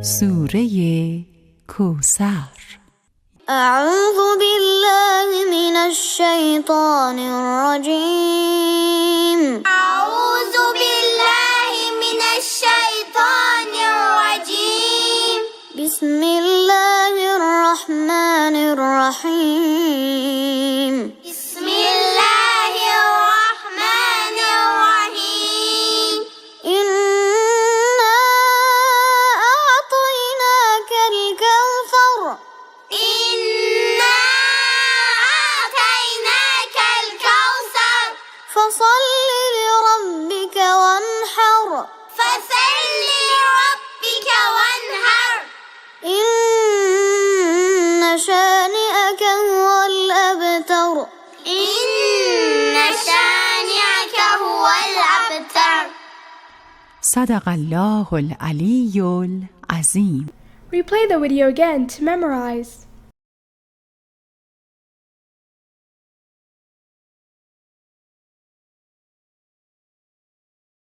سوره کوثر. اعوذ بالله من الشیطان الرجیم. اعوذ بالله من الشیطان الرجیم. بسم الله الرحمن الرحیم. بسم الله الرحمن الرحیم. إنا أعطيناك الكوثر. إنا أعطيناك الكوثر. فصل لربك وانحر. فصل لربك وانحر. إن شانئك هو الأبتر. إن شانئك هو الأبتر. صدق الله العلی العظیم. Replay the video again to memorize.